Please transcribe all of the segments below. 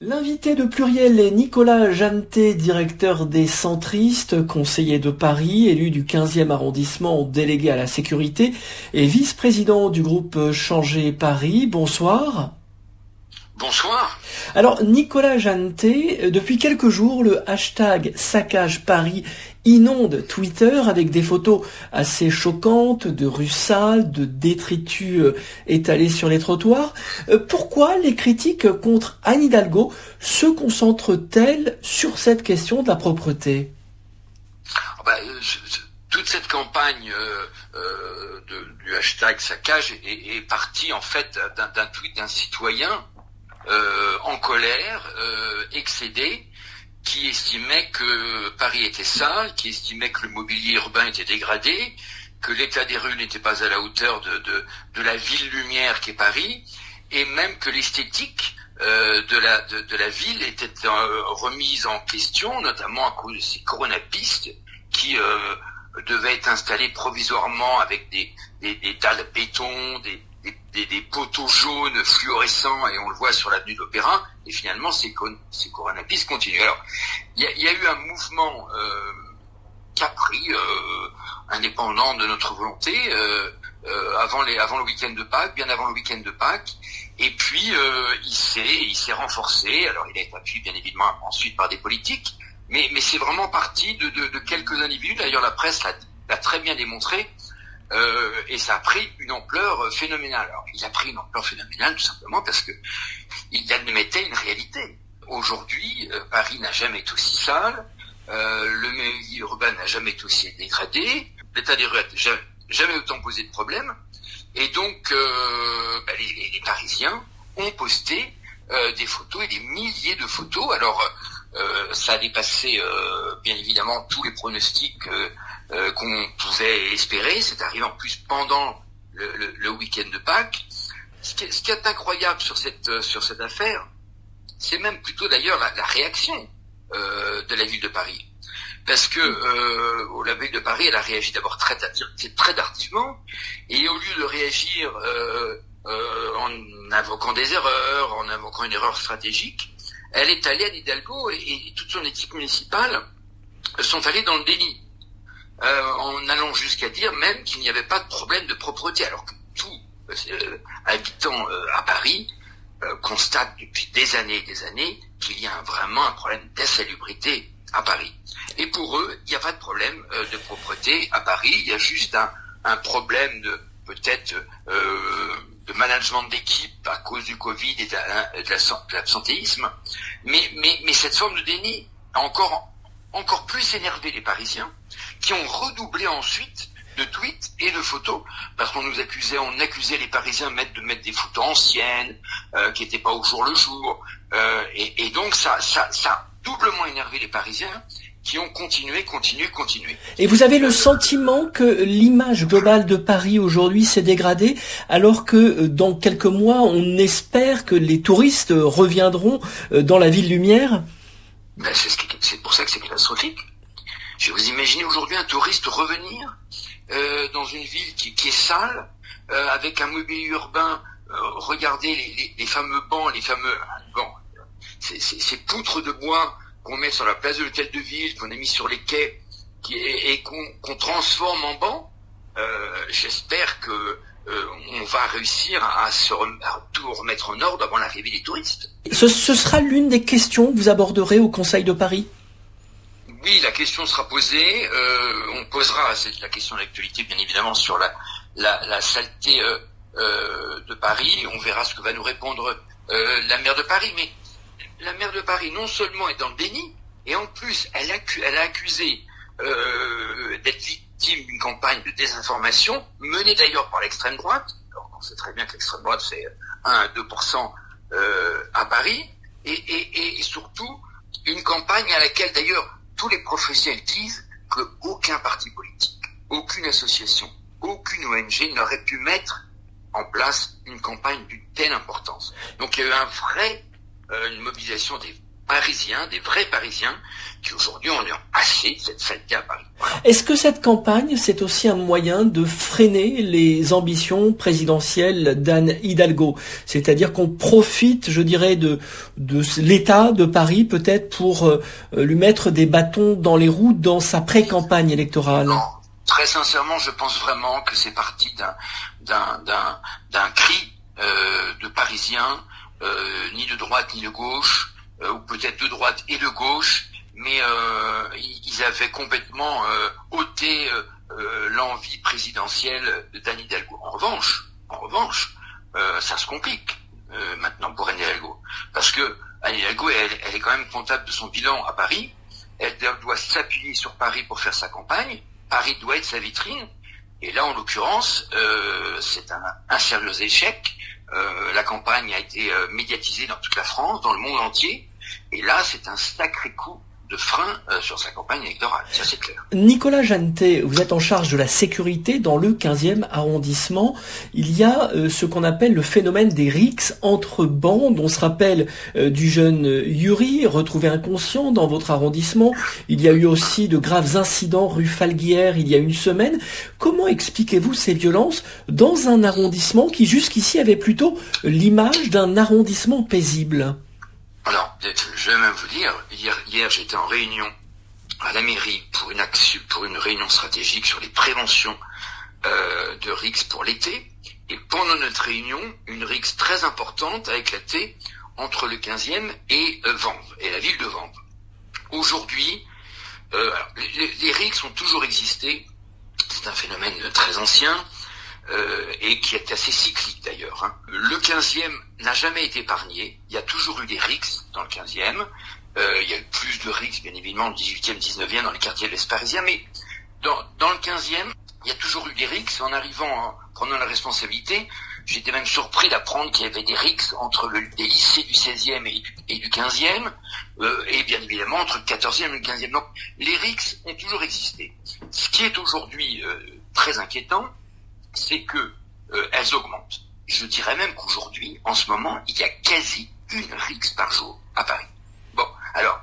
L'invité de Pluriel est Nicolas Jeannetet, directeur des Centristes, conseiller de Paris, élu du 15e arrondissement, délégué à la sécurité et vice-président du groupe Changer Paris. Bonsoir. Bonsoir. Alors, Nicolas Jeannetet, depuis quelques jours, le hashtag Saccage Paris inonde Twitter avec des photos assez choquantes de rues sales, de détritus étalés sur les trottoirs. Pourquoi les critiques contre Anne Hidalgo se concentrent-elles sur cette question de la propreté ? Toute cette campagne du hashtag Saccage est partie en fait d'un tweet d'un citoyen en colère, excédé, qui estimait que Paris était sale, qui estimait que le mobilier urbain était dégradé, que l'état des rues n'était pas à la hauteur de la ville lumière qu'est Paris, et même que l'esthétique de la ville était remise en question, notamment à cause de ces coronapistes qui devaient être installés provisoirement avec des dalles de béton, des poteaux jaunes fluorescents, et on le voit sur l'avenue de l'Opéra, et finalement ces coronapistes continuent. Alors, il y a eu un mouvement capri, indépendant de notre volonté, avant le week-end de Pâques, bien avant le week-end de Pâques, et puis il s'est renforcé. Alors il a été appuyé bien évidemment ensuite par des politiques, mais c'est vraiment parti de quelques individus. D'ailleurs la presse l'a très bien démontré. Et ça a pris une ampleur phénoménale. Alors, il a pris une ampleur phénoménale tout simplement parce que il admettait une réalité. Aujourd'hui, Paris n'a jamais été aussi sale, le mobilier urbain n'a jamais été aussi dégradé, l'état des rues n'a jamais autant posé de problèmes, et donc les Parisiens ont posté des photos et des milliers de photos. Alors ça a dépassé bien évidemment tous les pronostics qu'on pouvait espérer. C'est arrivé en plus pendant le week-end de Pâques. Ce qui est incroyable sur cette affaire, c'est même plutôt d'ailleurs la réaction de la ville de Paris. Parce que la ville de Paris, elle a réagi d'abord très tardivement, et au lieu de réagir en invoquant des erreurs, en invoquant une erreur stratégique, elle est allée à Hidalgo et toute son équipe municipale sont allés dans le déni. En allant jusqu'à dire même qu'il n'y avait pas de problème de propreté, alors que tout habitant à Paris constate depuis des années et des années qu'il y a vraiment un problème d'insalubrité à Paris. Et pour eux, il n'y a pas de problème de propreté à Paris, il y a juste un problème de management d'équipe à cause du Covid et de l'absentéisme, mais cette forme de déni a encore plus énervé les Parisiens, qui ont redoublé ensuite de tweets et de photos, parce qu'on accusait les Parisiens de mettre des photos anciennes, qui n'étaient pas au jour le jour, et donc ça a doublement énervé les Parisiens, qui ont continué. Et vous avez le sentiment que l'image globale de Paris aujourd'hui s'est dégradée, alors que dans quelques mois, on espère que les touristes reviendront dans la ville lumière ? C'est pour ça que c'est catastrophique. Je vous imaginez aujourd'hui un touriste revenir dans une ville qui est sale, avec un mobilier urbain. Regardez les fameux bancs, ces poutres de bois qu'on met sur la place de l'hôtel de ville, qu'on a mis sur les quais, et qu'on transforme en bancs. J'espère que on va réussir à tout remettre en ordre avant l'arrivée des touristes. Ce sera l'une des questions que vous aborderez au Conseil de Paris ? Oui, la question sera posée. On posera la question d'actualité, bien évidemment, sur la saleté de Paris. On verra ce que va nous répondre la maire de Paris. Mais la maire de Paris, non seulement est dans le déni, et en plus, elle a accusé d'être victime d'une campagne de désinformation, menée d'ailleurs par l'extrême droite. Alors on sait très bien que l'extrême droite, c'est 1 à 2% à Paris, et surtout une campagne à laquelle d'ailleurs tous les professionnels disent qu'aucun parti politique, aucune association, aucune ONG n'aurait pu mettre en place une campagne d'une telle importance. Donc il y a eu une mobilisation Parisiens, des vrais Parisiens, qui aujourd'hui en ont assez de cette saleté à Paris. Voilà. Est-ce que cette campagne, c'est aussi un moyen de freiner les ambitions présidentielles d'Anne Hidalgo? C'est-à-dire qu'on profite, je dirais, de l'État de Paris, peut-être pour lui mettre des bâtons dans les roues dans sa pré-campagne électorale? Non, très sincèrement, je pense vraiment que c'est parti d'un cri de Parisiens, ni de droite ni de gauche, ou peut-être de droite et de gauche, mais ils avaient complètement ôté l'envie présidentielle d'Anne Hidalgo. En revanche, ça se complique maintenant pour Anne Hidalgo, parce que Anne Hidalgo, elle est quand même comptable de son bilan à Paris. Elle doit s'appuyer sur Paris pour faire sa campagne. Paris doit être sa vitrine. Et là, en l'occurrence, c'est un sérieux échec. La campagne a été médiatisée dans toute la France, dans le monde entier. Et là, c'est un sacré coup de frein sur sa campagne électorale, ça c'est clair. Nicolas Jeannetet, vous êtes en charge de la sécurité dans le 15e arrondissement. Il y a ce qu'on appelle le phénomène des rixes entre bandes. On se rappelle du jeune Yuri, retrouvé inconscient dans votre arrondissement. Il y a eu aussi de graves incidents rue Falguière il y a une semaine. Comment expliquez-vous ces violences dans un arrondissement qui jusqu'ici avait plutôt l'image d'un arrondissement paisible ? Alors, je vais même vous dire, hier j'étais en réunion à la mairie pour une réunion stratégique sur les préventions de rixes pour l'été. Et pendant notre réunion, une rixe très importante a éclaté entre le 15e et Vanves, et la ville de Vanves. Aujourd'hui, les rixes ont toujours existé. C'est un phénomène très ancien. Et qui est assez cyclique d'ailleurs. Hein. Le 15e n'a jamais été épargné. Il y a toujours eu des rixes dans le 15e. Il y a eu plus de rixes, bien évidemment, le 18e, 19e, dans les quartiers de l'Est parisien. Mais dans le 15e, il y a toujours eu des rixes. En arrivant, en prenant la responsabilité, j'étais même surpris d'apprendre qu'il y avait des rixes entre les lycées du 16e et du 15e, et bien évidemment entre le 14e et le 15e. Donc les rixes ont toujours existé. Ce qui est aujourd'hui très inquiétant, c'est que elles augmentent. Je dirais même qu'aujourd'hui, en ce moment, il y a quasi une rixe par jour à Paris. Bon, alors,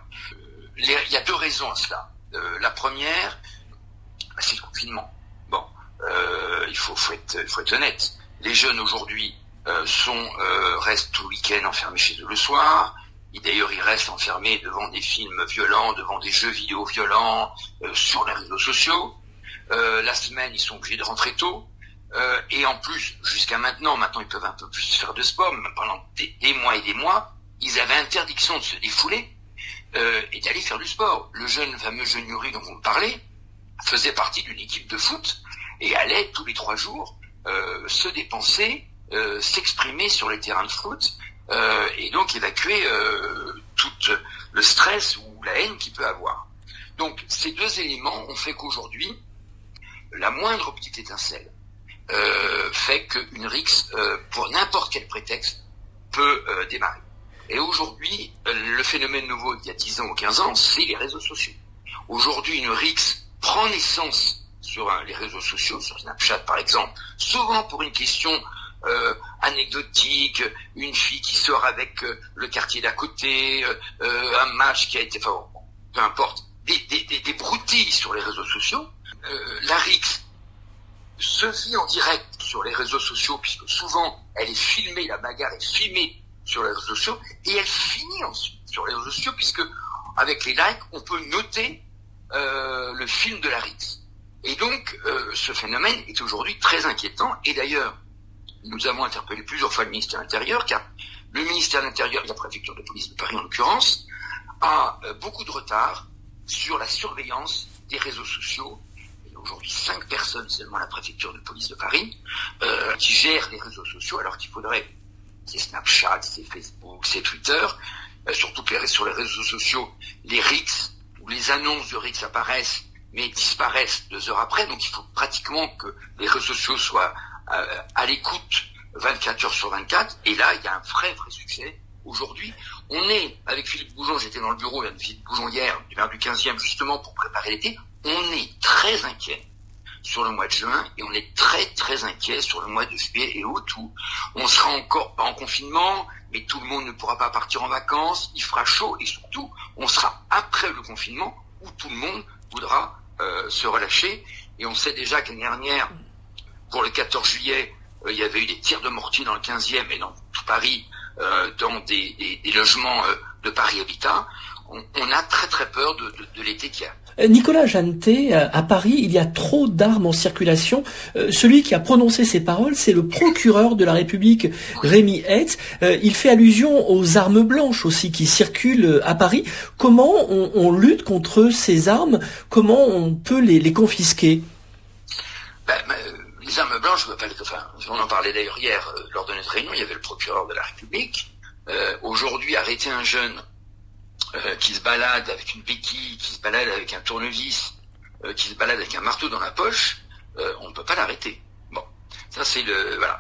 il y a deux raisons à cela. La première, c'est le confinement. Bon, il faut être honnête. Les jeunes aujourd'hui restent tout le week-end enfermés chez eux le soir. Et d'ailleurs, ils restent enfermés devant des films violents, devant des jeux vidéo violents, sur les réseaux sociaux. La semaine, ils sont obligés de rentrer tôt. Et en plus, jusqu'à maintenant ils peuvent un peu plus faire de sport, mais pendant des mois et des mois, ils avaient interdiction de se défouler et d'aller faire du sport. Le fameux jeune Yuri dont vous me parlez faisait partie d'une équipe de foot et allait tous les 3 jours se dépenser, s'exprimer sur les terrains de foot et donc évacuer tout le stress ou la haine qu'il peut avoir. Donc ces deux éléments ont fait qu'aujourd'hui, la moindre petite étincelle fait qu'une rixe, pour n'importe quel prétexte, peut démarrer. Et aujourd'hui, le phénomène nouveau d'il y a 10 ans ou 15 ans, c'est les réseaux sociaux. Aujourd'hui, une rixe prend naissance sur les réseaux sociaux, sur Snapchat par exemple, souvent pour une question anecdotique, une fille qui sort avec le quartier d'à côté, un match qui a été... Enfin, peu importe, des broutilles sur les réseaux sociaux. La rixe se vit en direct sur les réseaux sociaux, puisque souvent elle est filmée, la bagarre est filmée sur les réseaux sociaux, et elle finit ensuite sur les réseaux sociaux, puisque avec les likes, on peut noter le film de la rixe. Et donc, ce phénomène est aujourd'hui très inquiétant, et d'ailleurs, nous avons interpellé plusieurs fois le ministère de l'Intérieur, car le ministère de l'Intérieur et la préfecture de police de Paris en l'occurrence, a beaucoup de retard sur la surveillance des réseaux sociaux. Aujourd'hui 5 personnes seulement à la préfecture de police de Paris qui gèrent les réseaux sociaux, alors qu'il faudrait, c'est Snapchat, c'est Facebook, c'est Twitter, surtout que sur les réseaux sociaux, les rixes ou les annonces de rixes apparaissent mais disparaissent 2 heures après, donc il faut pratiquement que les réseaux sociaux soient à l'écoute 24 heures sur 24, et là il y a un vrai succès. Aujourd'hui, on est, avec Philippe Goujon, j'étais dans le bureau de Philippe Goujon hier, du maire du 15e, justement pour préparer l'été, on est très inquiet sur le mois de juin et on est très très inquiet sur le mois de juillet et août où on sera encore pas en confinement, mais tout le monde ne pourra pas partir en vacances, il fera chaud et surtout on sera après le confinement où tout le monde voudra se relâcher. Et on sait déjà qu'année dernière, pour le 14 juillet, il y avait eu des tirs de mortier dans le 15e et dans tout Paris, dans des logements de Paris Habitat. On a très très peur de l'été qui arrive. Nicolas Jeannetet, à Paris, il y a trop d'armes en circulation. Celui qui a prononcé ces paroles, c'est le procureur de la République, Rémi Hetz. Il fait allusion aux armes blanches aussi qui circulent à Paris. Comment on lutte contre ces armes? Comment on peut les confisquer? Les armes blanches, on en parlait d'ailleurs hier lors de notre réunion, il y avait le procureur de la République. Aujourd'hui, arrêter un jeune qui se balade avec une béquille, qui se balade avec un tournevis, qui se balade avec un marteau dans la poche, on ne peut pas l'arrêter. Bon, ça c'est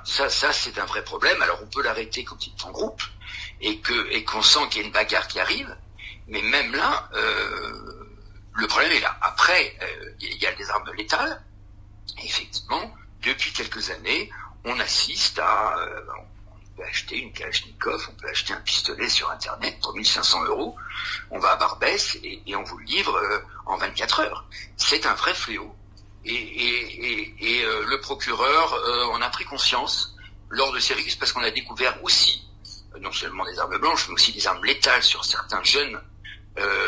ça c'est un vrai problème. Alors on peut l'arrêter quand il est en groupe et qu'on sent qu'il y a une bagarre qui arrive, mais même là, le problème est là. Après, il y a des armes létales. Et effectivement, depuis quelques années, on assiste à on peut acheter une Kalachnikov, on peut acheter un pistolet sur Internet pour 1500 €. On va à Barbès et on vous le livre en 24 heures. C'est un vrai fléau. Et le procureur en a pris conscience lors de ces rixes parce qu'on a découvert aussi, non seulement des armes blanches, mais aussi des armes létales sur certains jeunes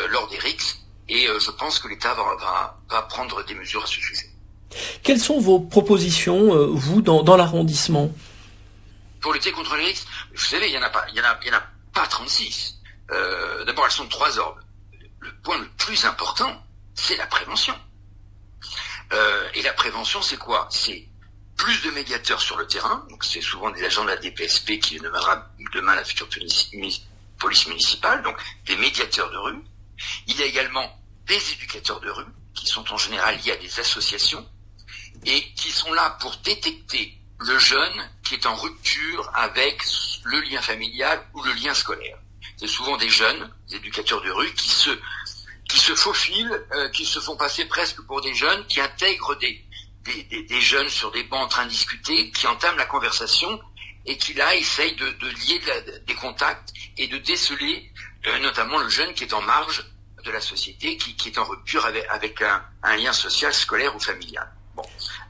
lors des rixes. Et je pense que l'État va prendre des mesures à ce sujet. Quelles sont vos propositions, vous, dans l'arrondissement? Pour lutter contre les rixes, vous savez, il y en a pas 36. D'abord, elles sont de 3 ordres. Le point le plus important, c'est la prévention. Et la prévention, c'est quoi? C'est plus de médiateurs sur le terrain. Donc, c'est souvent des agents de la DPSP qui deviendra demain la future police municipale. Donc, des médiateurs de rue. Il y a également des éducateurs de rue qui sont en général liés à des associations et qui sont là pour détecter le jeune qui est en rupture avec le lien familial ou le lien scolaire. C'est souvent des jeunes, des éducateurs de rue, qui se faufilent, qui se font passer presque pour des jeunes, qui intègrent des jeunes sur des bancs en train de discuter, qui entament la conversation et qui là essayent de lier des contacts et de déceler notamment le jeune qui est en marge de la société, qui est en rupture avec un lien social, scolaire ou familial. Bon,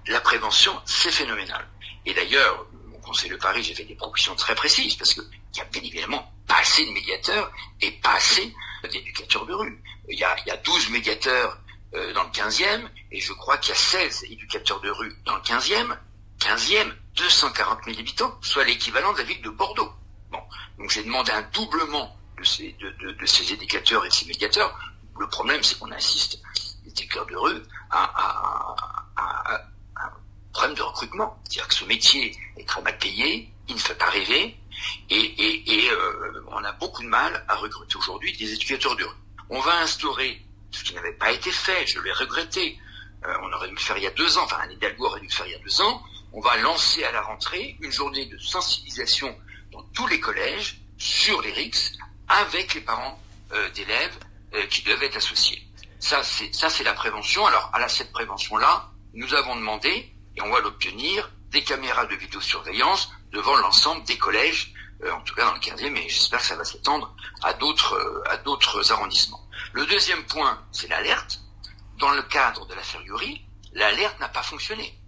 la prévention, c'est phénoménal. Et d'ailleurs, au Conseil de Paris, j'ai fait des propositions très précises, parce qu'il y a bien évidemment pas assez de médiateurs et pas assez d'éducateurs de rue. Il y a 12 médiateurs dans le 15e, et je crois qu'il y a 16 éducateurs de rue dans le 15e. 15e, 240 000 habitants, soit l'équivalent de la ville de Bordeaux. Bon, donc j'ai demandé un doublement de ces éducateurs et de ces médiateurs. Le problème, c'est qu'on assiste, les éducateurs de rue, à un problème de recrutement. C'est-à-dire que ce métier est très mal payé, il ne fait pas rêver, et on a beaucoup de mal à recruter aujourd'hui des éducateurs de rue. On va instaurer, ce qui n'avait pas été fait, je l'ai regretté, on aurait dû le faire il y a 2 ans, enfin Anne Hidalgo aurait dû le faire il y a 2 ans, on va lancer à la rentrée une journée de sensibilisation dans tous les collèges sur les rixes avec les parents d'élèves qui doivent être associés. Ça c'est la prévention. Alors cette prévention-là, nous avons demandé, et on va l'obtenir, des caméras de vidéosurveillance devant l'ensemble des collèges, en tout cas dans le 15e, mais j'espère que ça va s'étendre à d'autres arrondissements. Le deuxième point, c'est l'alerte. Dans le cadre de l'affaire Youri, l'alerte n'a pas fonctionné.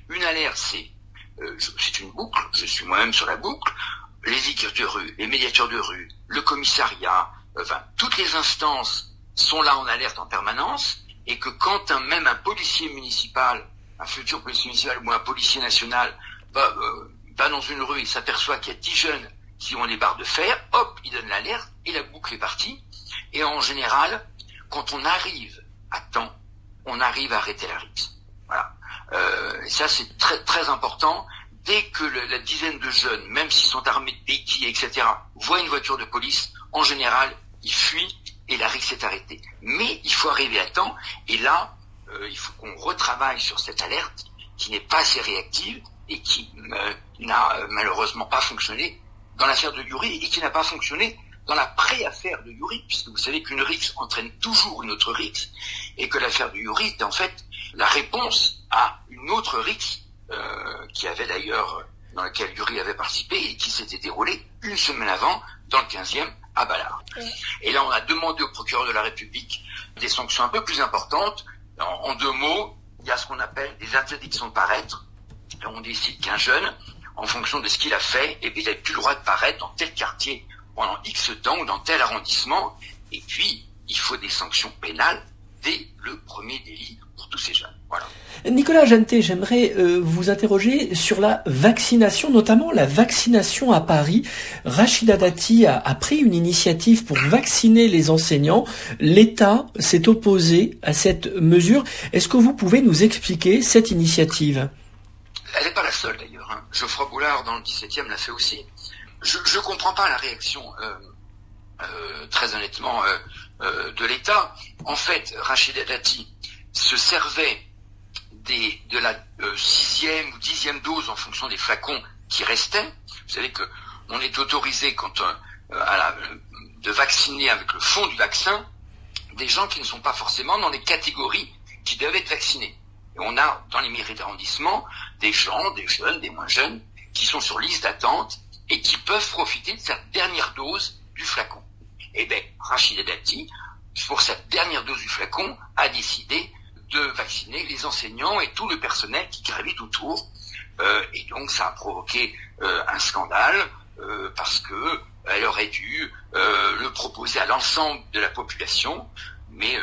Une alerte, c'est une boucle, je suis moi-même sur la boucle, les éducateurs de rue, les médiateurs de rue, le commissariat, toutes les instances sont là en alerte en permanence, et que quand même un policier municipal, un futur policier municipal ou un policier national va dans une rue et s'aperçoit qu'il y a 10 jeunes qui ont des barres de fer, hop, il donne l'alerte et la boucle est partie. Et en général, quand on arrive à temps, on arrive à arrêter la rixe. Voilà. Et ça, c'est très très important. Dès que la dizaine de jeunes, même s'ils sont armés de béquilles, etc., voient une voiture de police, en général, ils fuient et la rixe est arrêtée. Mais il faut arriver à temps, et là, il faut qu'on retravaille sur cette alerte qui n'est pas assez réactive et qui n'a malheureusement pas fonctionné dans l'affaire de Youri et qui n'a pas fonctionné dans la pré-affaire de Youri, puisque vous savez qu'une rixe entraîne toujours une autre rixe et que l'affaire de Youri est en fait la réponse à une autre rixe, qui avait d'ailleurs, dans laquelle Uri avait participé et qui s'était déroulée une semaine avant dans le 15e à Ballard. Et là, on a demandé au procureur de la République des sanctions un peu plus importantes. En 2 mots, il y a ce qu'on appelle des interdictions de paraître. Et on décide qu'un jeune, en fonction de ce qu'il a fait, il n'a plus le droit de paraître dans tel quartier pendant X temps ou dans tel arrondissement. Et puis, il faut des sanctions pénales dès le premier délit pour tous ces jeunes. Voilà. Nicolas Jeantet, j'aimerais vous interroger sur la vaccination, notamment la vaccination à Paris. Rachida Dati a pris une initiative pour vacciner les enseignants. L'État s'est opposé à cette mesure. Est-ce que vous pouvez nous expliquer cette initiative ? Elle n'est pas la seule d'ailleurs. Geoffroy Boulard dans le 17e l'a fait aussi. Je ne comprends pas la réaction, très honnêtement, de l'État. En fait, Rachida Dati se servait de la 6e ou 10e dose en fonction des flacons qui restaient. Vous savez que on est autorisé de vacciner avec le fond du vaccin des gens qui ne sont pas forcément dans les catégories qui doivent être vaccinés. Et on a dans les mairies d'arrondissement des gens, des jeunes, des moins jeunes, qui sont sur liste d'attente et qui peuvent profiter de cette dernière dose du flacon. Et bien, Rachida Dati, pour cette dernière dose du flacon, a décidé de vacciner les enseignants et tout le personnel qui gravite autour. Et donc, ça a provoqué un scandale parce que elle aurait dû le proposer à l'ensemble de la population. Mais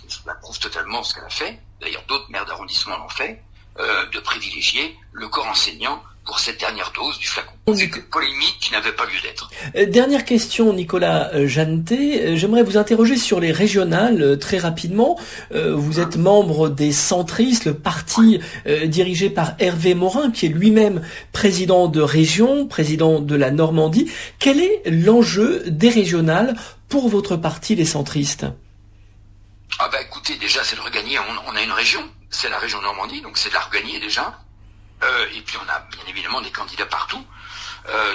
je l'approuve totalement ce qu'elle a fait. D'ailleurs, d'autres maires d'arrondissement l'ont fait, de privilégier le corps enseignant pour cette dernière dose du flacon. C'est une polémique qui n'avait pas lieu d'être. Dernière question, Nicolas Jeantet. J'aimerais vous interroger sur les régionales très rapidement. Vous êtes membre des centristes, le parti dirigé par Hervé Morin, qui est lui-même président de région, président de la Normandie. Quel est l'enjeu des régionales pour votre parti, les centristes ? Ah bah écoutez, déjà c'est de regagner, on a une région, c'est la région Normandie, donc c'est de la regagner déjà. Et puis on a bien évidemment des candidats partout,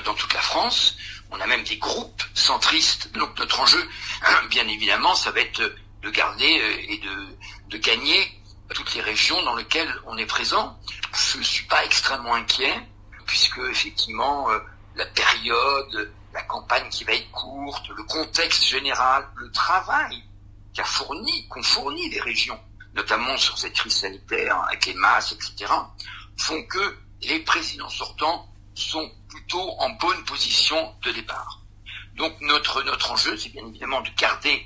dans toute la France. On a même des groupes centristes. Donc notre enjeu, bien évidemment, ça va être de garder et de gagner toutes les régions dans lesquelles on est présent. Je ne suis pas extrêmement inquiet, puisque effectivement la période, la campagne qui va être courte, le contexte général, le travail qu'ont fourni les régions, notamment sur cette crise sanitaire avec les masques, etc., font que les présidents sortants sont plutôt en bonne position de départ. Donc notre enjeu, c'est bien évidemment de garder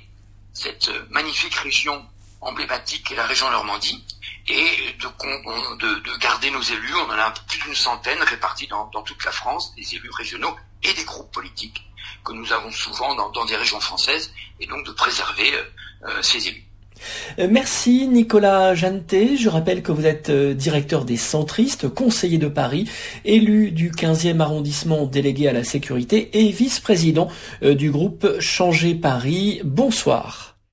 cette magnifique région emblématique qu'est la région Normandie et de garder nos élus. On en a plus d'une centaine répartis dans toute la France, des élus régionaux et des groupes politiques que nous avons souvent dans des régions françaises, et donc de préserver ces élus. Merci Nicolas Jeantet. Je rappelle que vous êtes directeur des centristes, conseiller de Paris, élu du 15e arrondissement délégué à la sécurité et vice-président du groupe Changer Paris. Bonsoir.